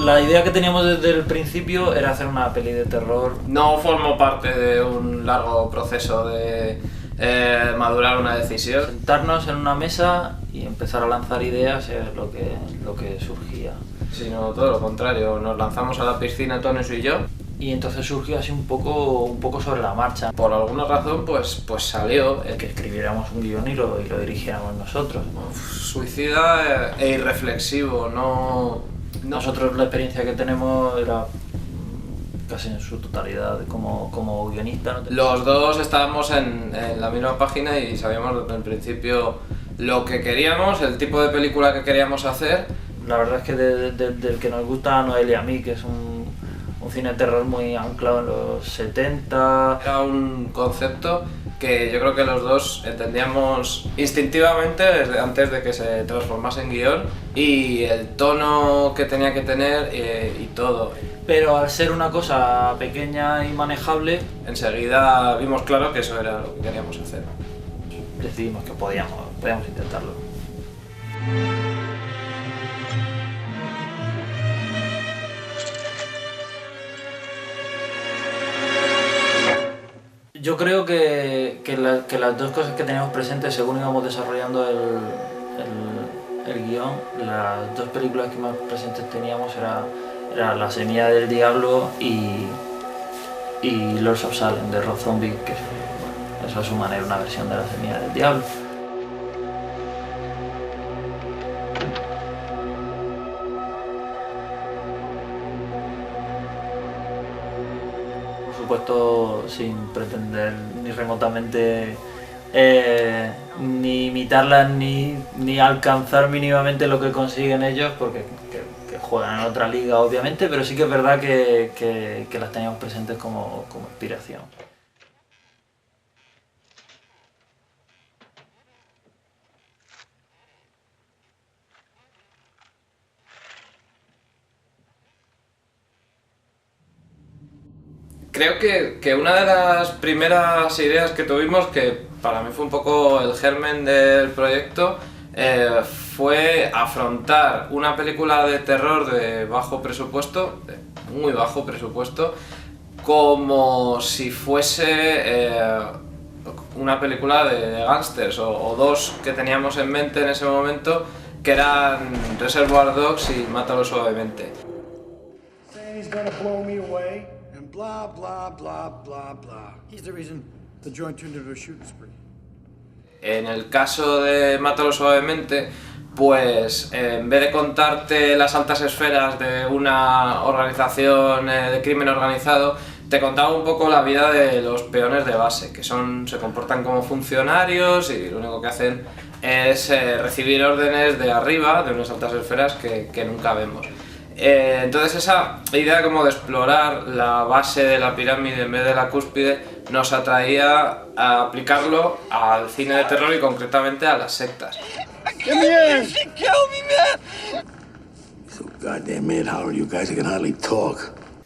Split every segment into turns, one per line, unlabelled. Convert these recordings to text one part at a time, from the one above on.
La idea que teníamos desde el principio era hacer una peli de terror.
No formó parte de un largo proceso de madurar una decisión.
Sentarnos en una mesa y empezar a lanzar ideas es lo que surgía.
Sino todo lo contrario, nos lanzamos a la piscina Tones y yo.
Y entonces surgió así un poco sobre la marcha.
Por alguna razón pues salió
Que escribiéramos un guión y lo dirigiéramos nosotros.
Suicida e irreflexivo, no...
Nosotros la experiencia que tenemos era casi en su totalidad como guionista.
Los dos estábamos en la misma página y sabíamos desde el principio lo que queríamos, el tipo de película que queríamos hacer.
La verdad es que del que nos gusta a Noel y a mí, que es un cine de terror muy anclado en los 70.
Era un concepto que yo creo que los dos entendíamos instintivamente desde antes de que se transformase en guión, y el tono que tenía que tener y todo.
Pero al ser una cosa pequeña y manejable,
enseguida vimos claro que eso era lo que queríamos hacer.
Decidimos que podíamos intentarlo. Yo creo que las dos cosas que teníamos presentes según íbamos desarrollando el guión, las dos películas que más presentes teníamos era La semilla del diablo y Lords of Salem de Rob Zombie, que es a su manera una versión de La semilla del diablo. Por supuesto, sin pretender ni remotamente ni imitarlas ni alcanzar mínimamente lo que consiguen ellos, porque que juegan en otra liga obviamente, pero sí que es verdad que las teníamos presentes como inspiración.
Creo que una de las primeras ideas que tuvimos, que para mí fue un poco el germen del proyecto, fue afrontar una película de terror de bajo presupuesto, de muy bajo presupuesto, como si fuese una película de gángsters, o dos que teníamos en mente en ese momento, que eran Reservoir Dogs y Mátalo Suavemente.
Blah, blah, blah, blah, blah. He's the reason the joint turned into a shooting spree.
En el caso de Mátalo Suavemente, pues en vez de contarte las altas esferas de una organización de crimen organizado, te contaba un poco la vida de los peones de base, que se comportan como funcionarios y lo único que hacen es recibir órdenes de arriba, de unas altas esferas que nunca vemos. Entonces esa idea como de explorar la base de la pirámide en vez de la cúspide nos atraía a aplicarlo al cine de terror y concretamente a las sectas.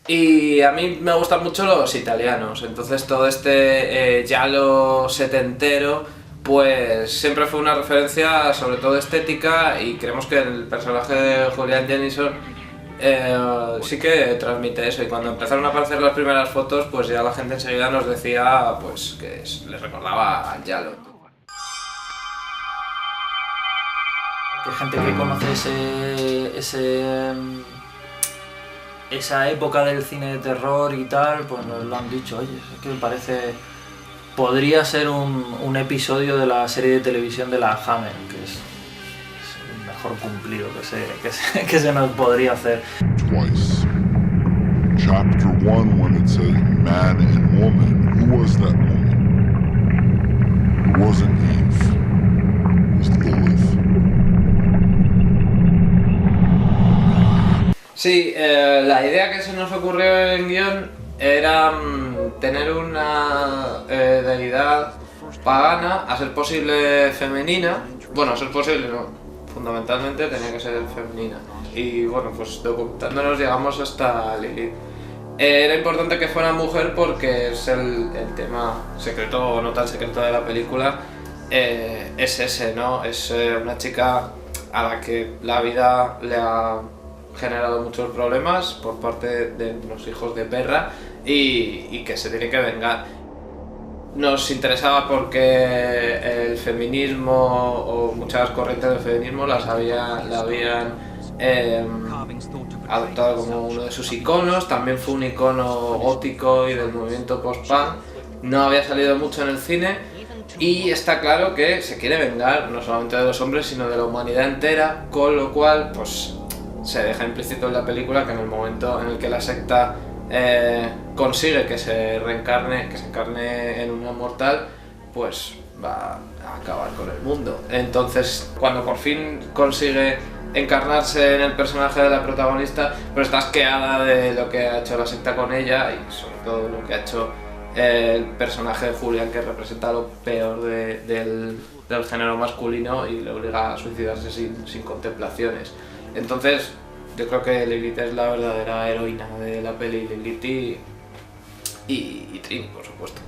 Y a mí me gustan mucho los italianos, entonces todo este giallo setentero pues siempre fue una referencia sobre todo estética, y creemos que el personaje de Julian Jennison sí que transmite eso, y cuando empezaron a aparecer las primeras fotos pues ya la gente enseguida nos decía pues que les recordaba al giallo.
Hay gente que conoce esa época del cine de terror y tal, pues nos lo han dicho, oye, es que me parece... Podría ser un episodio de la serie de televisión de la Hammer, que es el mejor cumplido que se nos podría hacer.
Twice. Chapter 1 when it says man and woman. Who was that woman? It wasn't Eve. It was Lilith.
Sí, la idea que se nos ocurrió en guión era tener una deidad pagana, a ser posible femenina. Bueno, a ser posible no, fundamentalmente tenía que ser femenina. Y bueno, pues documentándonos llegamos hasta Lilith. Era importante que fuera mujer porque es el tema secreto o no tan secreto de la película, es ese, ¿no? Es una chica a la que la vida le ha generado muchos problemas por parte de los hijos de perra y que se tiene que vengar. Nos interesaba porque el feminismo o muchas corrientes del feminismo la habían adoptado como uno de sus iconos. También fue un icono gótico y del movimiento post-punk. No había salido mucho en el cine y está claro que se quiere vengar no solamente de los hombres sino de la humanidad entera, con lo cual pues se deja implícito en la película que en el momento en el que la secta consigue que se encarne en una mortal, pues va a acabar con el mundo. Entonces, cuando por fin consigue encarnarse en el personaje de la protagonista, pero está asqueada de lo que ha hecho la secta con ella y sobre todo lo que ha hecho el personaje de Julian, que representa lo peor del género masculino y le obliga a suicidarse sin contemplaciones. Entonces, yo creo que Lilith es la verdadera heroína de la peli, Lilith y Trini, por supuesto.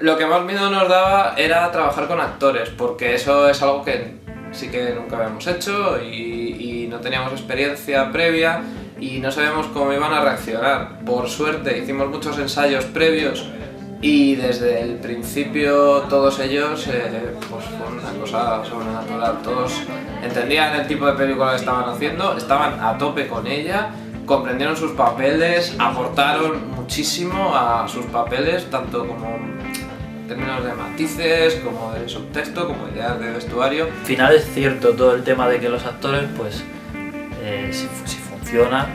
Lo que más miedo nos daba era trabajar con actores, porque eso es algo que sí que nunca habíamos hecho y no teníamos experiencia previa y no sabíamos cómo iban a reaccionar. Por suerte hicimos muchos ensayos previos y desde el principio todos ellos pues fue una cosa sobrenatural. Todos entendían el tipo de película que estaban haciendo, estaban a tope con ella, comprendieron sus papeles, aportaron muchísimo a sus papeles, tanto como en términos de matices, como de subtexto, como ideas de vestuario.
Al final es cierto todo el tema de que los actores, pues, si funciona,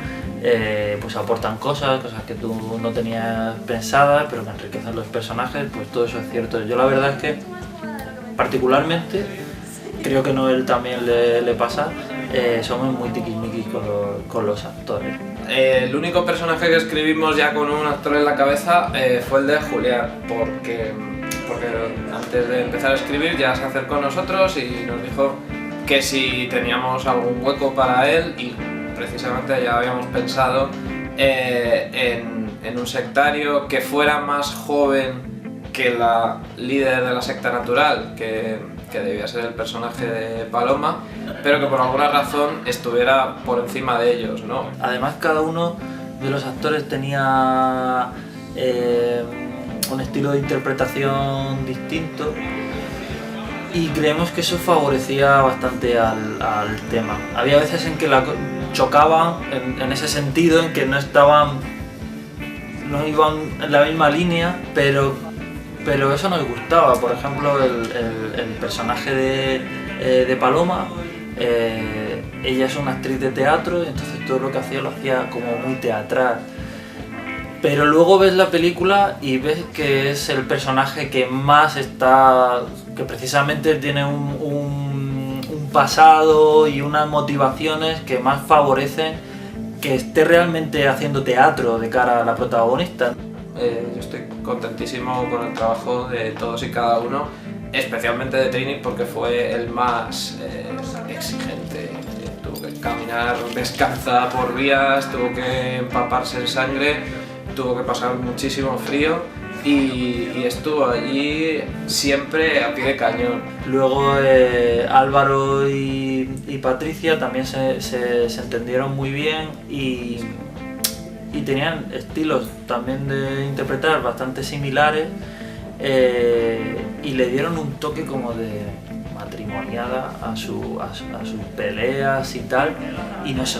pues aportan cosas que tú no tenías pensadas, pero que enriquecen los personajes, pues todo eso es cierto. Yo la verdad es que, particularmente, creo que a Noel también le pasa, somos muy tiquismiquis con los actores.
El único personaje que escribimos ya con un actor en la cabeza fue el de Julián, porque antes de empezar a escribir ya se acercó a nosotros y nos dijo que si teníamos algún hueco para él, y precisamente ya habíamos pensado en un sectario que fuera más joven que la líder de la secta natural, que debía ser el personaje de Paloma, pero que por alguna razón estuviera por encima de ellos, ¿no?
Además, cada uno de los actores tenía un estilo de interpretación distinto y creemos que eso favorecía bastante al tema. Había veces en que chocaban en ese sentido, en que no iban en la misma línea, pero eso nos gustaba. Por ejemplo, el personaje de Paloma, ella es una actriz de teatro y entonces todo lo que hacía lo hacía como muy teatral. Pero luego ves la película y ves que es el personaje que más que precisamente tiene un pasado y unas motivaciones que más favorecen que esté realmente haciendo teatro de cara a la protagonista.
Yo estoy contentísimo con el trabajo de todos y cada uno, especialmente de Trini, porque fue el más exigente. Tuvo que caminar descalza por vías, tuvo que empaparse en sangre, tuvo que pasar muchísimo frío y estuvo allí siempre a pie de cañón.
Luego Álvaro y Patricia también se entendieron muy bien y tenían estilos también de interpretar bastante similares y le dieron un toque como de matrimoniada a sus peleas y tal, y nos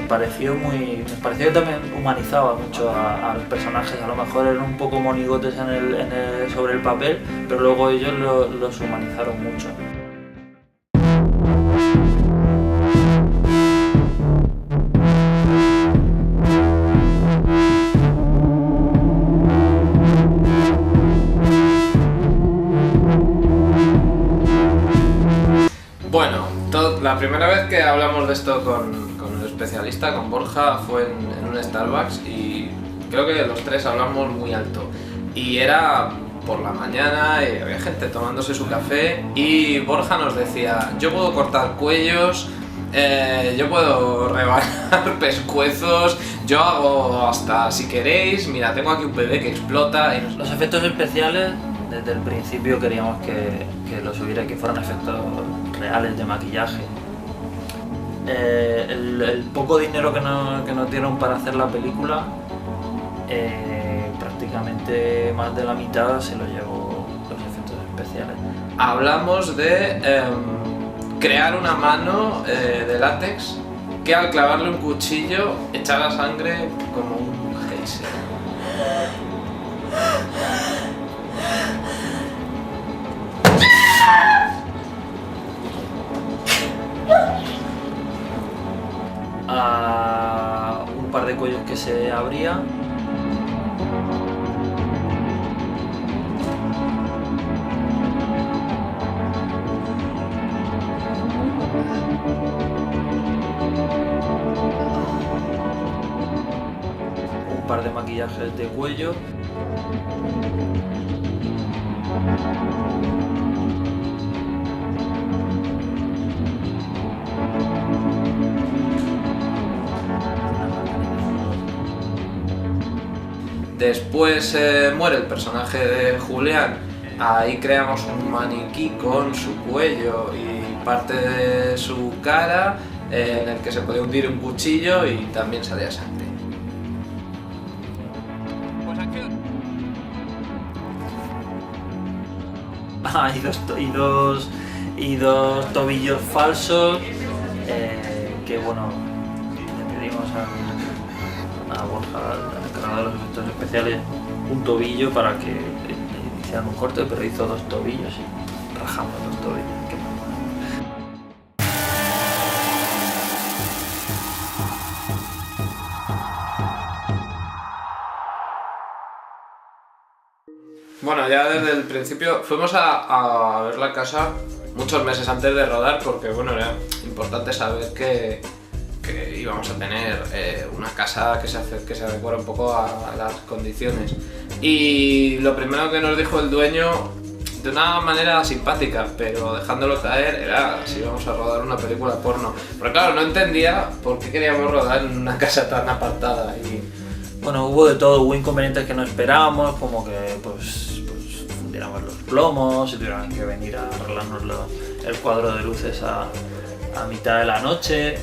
pareció que también humanizaba mucho a los personajes. A lo mejor eran un poco monigotes sobre el papel, pero luego ellos los humanizaron mucho.
Bueno, la primera vez que hablamos de esto con el especialista, con Borja, fue en un Starbucks y creo que los tres hablamos muy alto. Y era por la mañana y había gente tomándose su café y Borja nos decía, yo puedo cortar cuellos, yo puedo rebanar pescuezos, yo hago hasta si queréis, mira, tengo aquí un bebé que explota. Y
los efectos especiales, desde el principio queríamos que los hubiera, que fueran efectos reales de maquillaje. El poco dinero que nos dieron para hacer la película, prácticamente más de la mitad se lo llevó los efectos especiales.
Hablamos de crear una mano de látex que al clavarle un cuchillo echara sangre como un geyser.
Un par de cuellos que se abrían. Un par de maquillajes de cuello.
Después muere el personaje de Julián, ahí creamos un maniquí con su cuello y parte de su cara en el que se podía hundir un cuchillo y también salía sangre. Pues acción.
Y dos tobillos falsos, que bueno, le pedimos a Borja, al encargado de los efectos especiales, un tobillo para que hicieran un corte, pero hizo dos tobillos y rajamos los tobillos.
Bueno, ya desde el principio fuimos a ver la casa muchos meses antes de rodar porque bueno, era importante saber que íbamos a tener una casa que se adecuara un poco a las condiciones. Y lo primero que nos dijo el dueño, de una manera simpática, pero dejándolo caer, era si íbamos a rodar una película porno. Pero claro, no entendía por qué queríamos rodar en una casa tan apartada.
Bueno, hubo de todo, hubo inconvenientes que no esperábamos, como que pues fundiéramos los plomos, y tuvieron que venir a arreglarnos el cuadro de luces a mitad de la noche.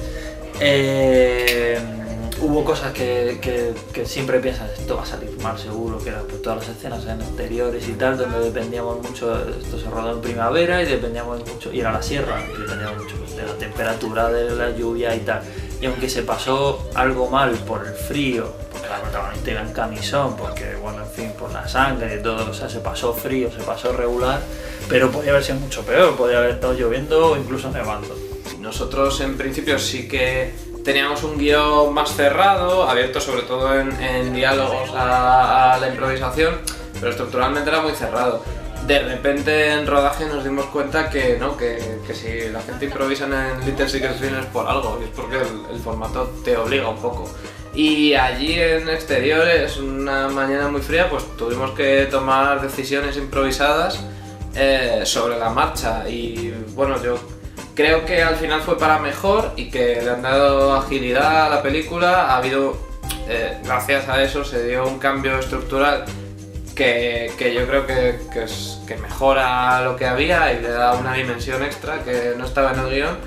Hubo cosas que siempre piensas, esto va a salir mal seguro, que eran pues, todas las escenas en exteriores y tal, donde dependíamos mucho, esto se rodó en primavera y dependíamos mucho, y era la sierra, y dependíamos mucho de la temperatura, de la lluvia y tal. Y aunque se pasó algo mal por el frío, porque la protagonista iba en camisón, porque bueno, en fin, por la sangre y todo, o sea, se pasó frío, se pasó regular, pero podía haber sido mucho peor, podía haber estado lloviendo o incluso nevando.
Nosotros en principio sí que teníamos un guión más cerrado, abierto sobre todo en diálogos a la improvisación, pero estructuralmente era muy cerrado. De repente en rodaje nos dimos cuenta que no, que si la gente improvisa en Little Secret Film es por algo, y es porque el formato te obliga un poco. Y allí en exteriores, una mañana muy fría, pues tuvimos que tomar decisiones improvisadas sobre la marcha. Y bueno, yo creo que al final fue para mejor y que le han dado agilidad a la película. Ha habido, gracias a eso, se dio un cambio estructural que yo creo que mejora lo que había y le da una dimensión extra que no estaba en el guión,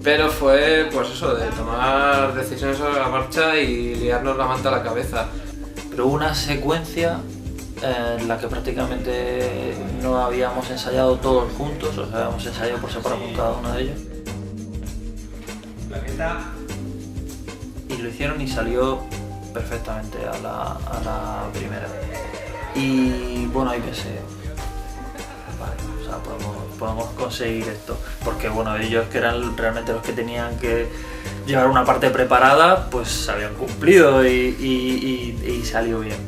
pero fue pues eso, de tomar decisiones sobre la marcha y liarnos la manta a la cabeza.
Pero hubo una secuencia en la que prácticamente no habíamos ensayado todos juntos, o sea, habíamos ensayado por separado con cada uno de ellos. Y lo hicieron y salió perfectamente a la primera. Y bueno, ahí pensé, vale, o sea, podemos conseguir esto, porque bueno, ellos que eran realmente los que tenían que llevar una parte preparada, pues se habían cumplido y salió bien.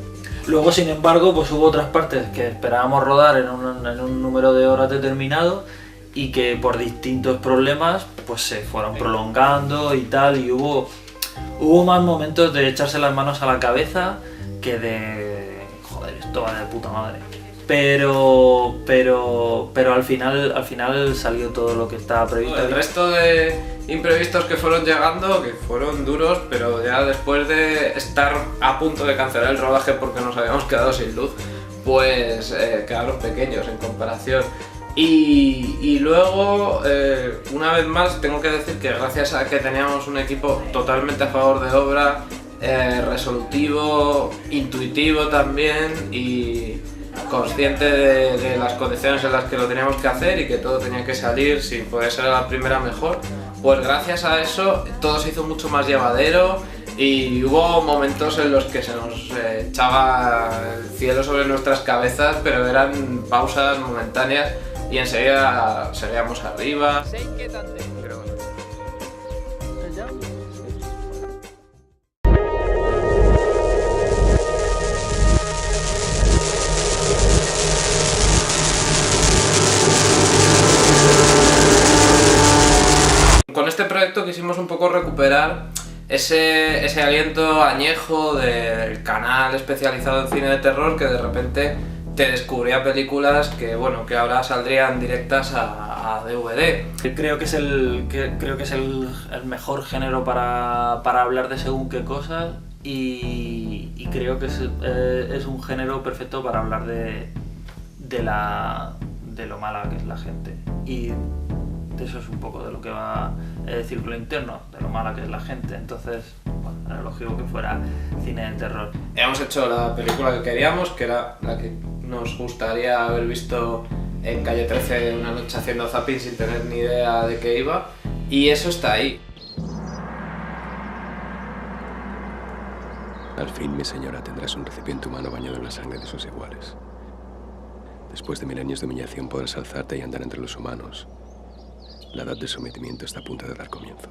Luego, sin embargo, pues hubo otras partes que esperábamos rodar en un número de horas determinado y que por distintos problemas pues se fueron prolongando y tal, y hubo más momentos de echarse las manos a la cabeza que de joder, esto va de puta madre. pero al final salió todo lo que estaba previsto.
El resto de imprevistos que fueron llegando, que fueron duros, pero ya después de estar a punto de cancelar el rodaje porque nos habíamos quedado sin luz, pues quedaron pequeños en comparación. Y luego, una vez más, tengo que decir que gracias a que teníamos un equipo totalmente a favor de obra, resolutivo, intuitivo también y consciente de las condiciones en las que lo teníamos que hacer y que todo tenía que salir, si puede ser a la primera mejor, pues gracias a eso todo se hizo mucho más llevadero y hubo momentos en los que se nos echaba el cielo sobre nuestras cabezas, pero eran pausas momentáneas y enseguida seguíamos arriba. Con este proyecto quisimos un poco recuperar ese aliento añejo del canal especializado en cine de terror que de repente te descubría películas que, bueno, que ahora saldrían directas a DVD.
Creo que es el mejor género para hablar de según qué cosas y creo que es un género perfecto para hablar de lo mala que es la gente. Y eso es un poco de lo que va el Círculo Interno, de lo mala que es la gente. Entonces, bueno, era lógico que fuera cine de terror.
Hemos hecho la película que queríamos, que era la que nos gustaría haber visto en Calle 13 una noche haciendo zapping sin tener ni idea de qué iba, y eso está ahí.
Al fin, mi señora, tendrás un recipiente humano bañado en la sangre de sus iguales. Después de 1000 años de humillación podrás alzarte y andar entre los humanos. La edad de sometimiento está a punto de dar comienzo.